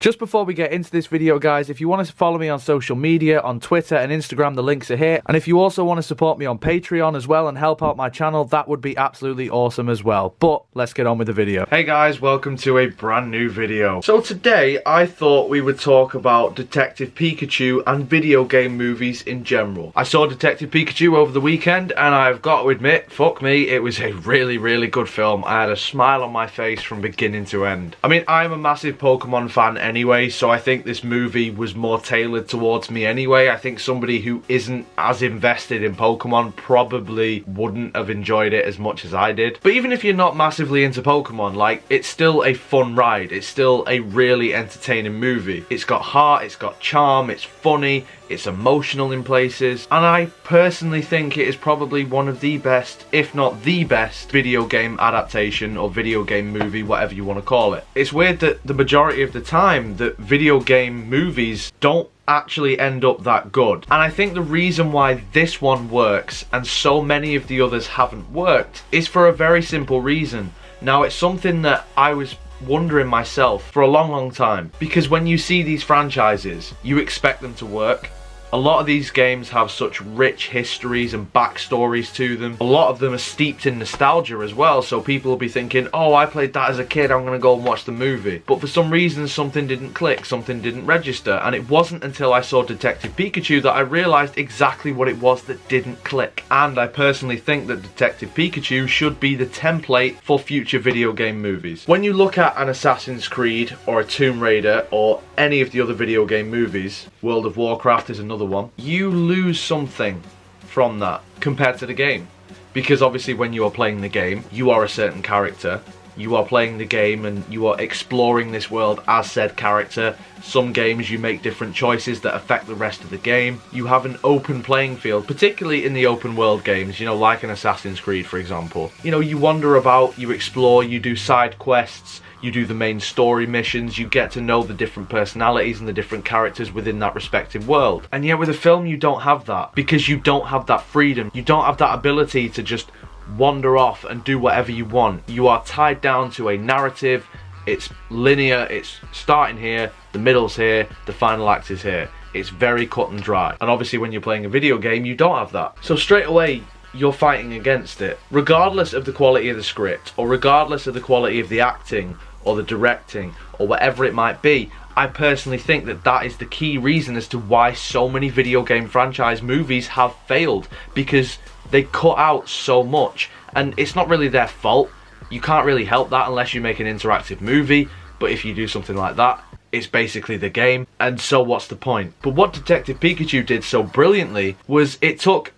Just before we get into this video, guys, if you want to follow me on social media, on Twitter and Instagram, the links are here. And if you also want to support me on Patreon as well and help out my channel, that would be absolutely awesome as well. But let's get on with the video. Hey guys, welcome to a brand new video. So today, I thought we would talk about Detective Pikachu and video game movies in general. I saw Detective Pikachu over the weekend, and I've got to admit, fuck me, it was a really good film. I had a smile on my face from beginning to end. I mean, I'm a massive Pokemon fan anyway, so I think this movie was more tailored towards me anyway. I think somebody who isn't as invested in Pokemon probably wouldn't have enjoyed it as much as I did. But even if you're not massively into Pokemon, like, it's still a fun ride. It's still a really entertaining movie. It's got heart, it's got charm, it's funny, it's emotional in places, and I personally think it is probably one of the best, if not the best, video game adaptation or video game movie, whatever you want to call it. It's weird that the majority of the time that video game movies don't actually end up that good, and I think the reason why this one works and so many of the others haven't worked is for a very simple reason. Now, it's something that I was wondering myself for a long time, because when you see these franchises, you expect them to work. A lot of these games have such rich histories and backstories to them. A lot of them are steeped in nostalgia as well, so people will be thinking, oh, I played that as a kid, I'm gonna go and watch the movie. But for some reason, something didn't click, something didn't register, and it wasn't until I saw Detective Pikachu that I realised exactly what it was that didn't click. And I personally think that Detective Pikachu should be the template for future video game movies. When you look at an Assassin's Creed or a Tomb Raider or any of the other video game movies, World of Warcraft is another one, you lose something from that compared to the game, because obviously when you are playing the game, you are a certain character. You are playing the game and you are exploring this world as said character. Some games you make different choices that affect the rest of the game. You have an open playing field, particularly in the open world games, you know, like an Assassin's Creed, for example. You know, you wander about, you explore, you do side quests, you do the main story missions, you get to know the different personalities and the different characters within that respective world. And yet with a film, you don't have that, because you don't have that freedom. You don't have that ability to just wander off and do whatever you want. You are tied down to a narrative. It's linear, it's starting here, the middle's here, the final act is here. It's very cut and dry. And obviously when you're playing a video game, you don't have that. So straight away, you're fighting against it. Regardless of the quality of the script, or regardless of the quality of the acting, or the directing, or whatever it might be, I personally think that that is the key reason as to why so many video game franchise movies have failed, because they cut out so much, and it's not really their fault. You can't really help that unless you make an interactive movie, but if you do something like that, it's basically the game, and so what's the point? But what Detective Pikachu did so brilliantly was it took,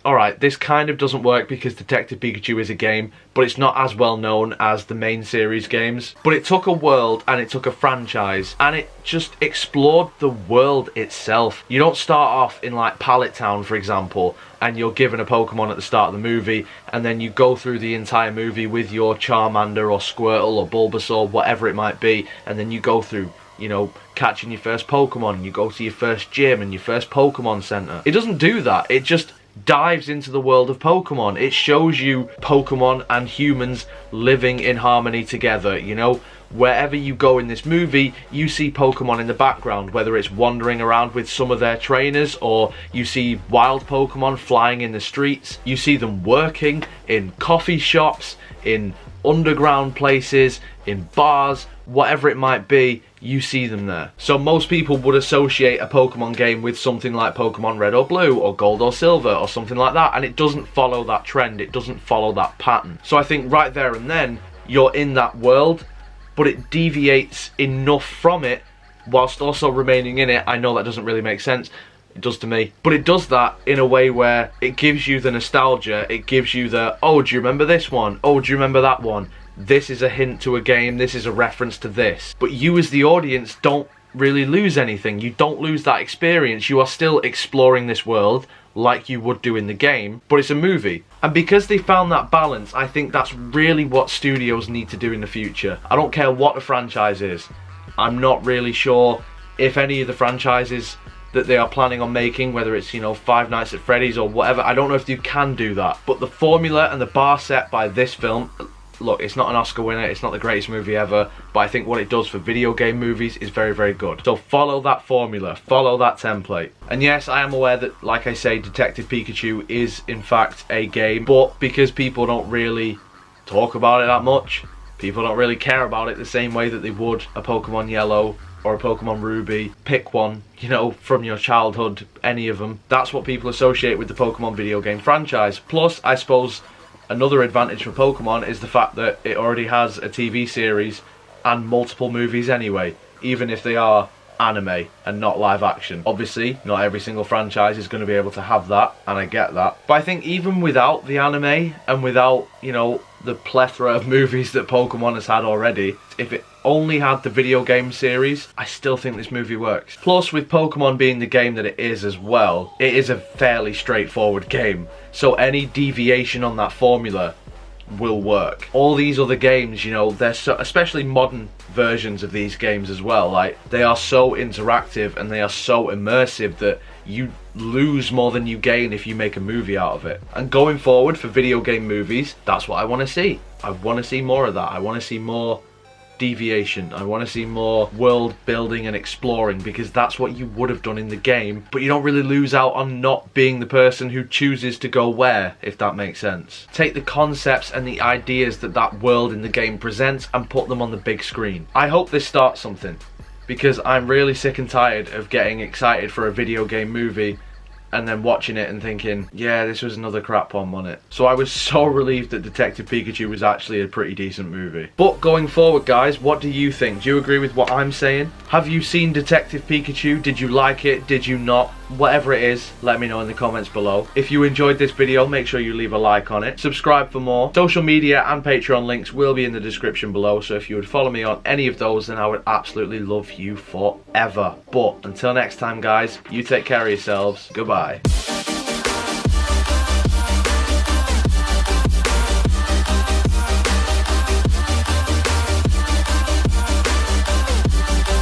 alright, this kind of doesn't work because Detective Pikachu is a game, but it's not as well known as the main series games. But it took a world and it took a franchise and it just explored the world itself. You don't start off in like Pallet Town, for example, and you're given a Pokemon at the start of the movie, and then you go through the entire movie with your Charmander or Squirtle or Bulbasaur, whatever it might be, and then you go through, you know, catching your first Pokemon, you go to your first gym and your first Pokemon Center. It doesn't do that. It just dives into the world of Pokemon. It shows you Pokemon and humans living in harmony together, you know. Wherever you go in this movie, you see Pokemon in the background, whether it's wandering around with some of their trainers, or you see wild Pokemon flying in the streets. You see them working in coffee shops, in underground places, in bars, whatever it might be, you see them there. So most people would associate a Pokemon game with something like Pokemon Red or Blue or Gold or Silver or something like that, and it doesn't follow that trend, it doesn't follow that pattern. So I think right there and then, you're in that world, but it deviates enough from it whilst also remaining in it. I know that doesn't really make sense. It does to me. But it does that in a way where it gives you the nostalgia, it gives you the, oh, do you remember this one? Oh, do you remember that one? This is a hint to a game, this is a reference to this. But you as the audience don't really lose anything. You don't lose that experience. You are still exploring this world like you would do in the game, but it's a movie. And because they found that balance, I think that's really what studios need to do in the future. I don't care what the franchise is. I'm not really sure if any of the franchises that they are planning on making, whether it's, you know, Five Nights at Freddy's or whatever, I don't know if you can do that. But the formula and the bar set by this film, look, it's not an Oscar winner, it's not the greatest movie ever, but I think what it does for video game movies is very, very good. So follow that formula, follow that template. And yes, I am aware that, like I say, Detective Pikachu is in fact a game, but because people don't really talk about it that much, people don't really care about it the same way that they would a Pokemon Yellow or a Pokemon Ruby. Pick one, you know, from your childhood, any of them. That's what people associate with the Pokemon video game franchise. Plus, I suppose another advantage for Pokemon is the fact that it already has a TV series and multiple movies anyway, even if they are anime and not live action. Obviously, not every single franchise is going to be able to have that, and I get that. But I think even without the anime and without, you know, the plethora of movies that Pokemon has had already, if it only had the video game series, I still think this movie works. Plus, with Pokemon being the game that it is as well, it is a fairly straightforward game. So any deviation on that formula will work. All these other games, you know, they're so, especially modern versions of these games as well, like, they are so interactive and they are so immersive that you lose more than you gain if you make a movie out of it. And going forward for video game movies, that's what I want to see. I want to see more of that. I want to see more deviation. I want to see more world building and exploring, because that's what you would have done in the game, but you don't really lose out on not being the person who chooses to go where, if that makes sense. Take the concepts and the ideas that that world in the game presents and put them on the big screen. I hope this starts something, because I'm really sick and tired of getting excited for a video game movie and then watching it and thinking, yeah, this was another crap one, wasn't it? So I was so relieved that Detective Pikachu was actually a pretty decent movie. But going forward, guys, what do you think? Do you agree with what I'm saying? Have you seen Detective Pikachu? Did you like it? Did you not? Whatever it is, let me know in the comments below. If you enjoyed this video, make sure you leave a like on it. Subscribe for more. Social media and Patreon links will be in the description below, so if you would follow me on any of those, then I would absolutely love you forever. But until next time, guys, you take care of yourselves. Goodbye.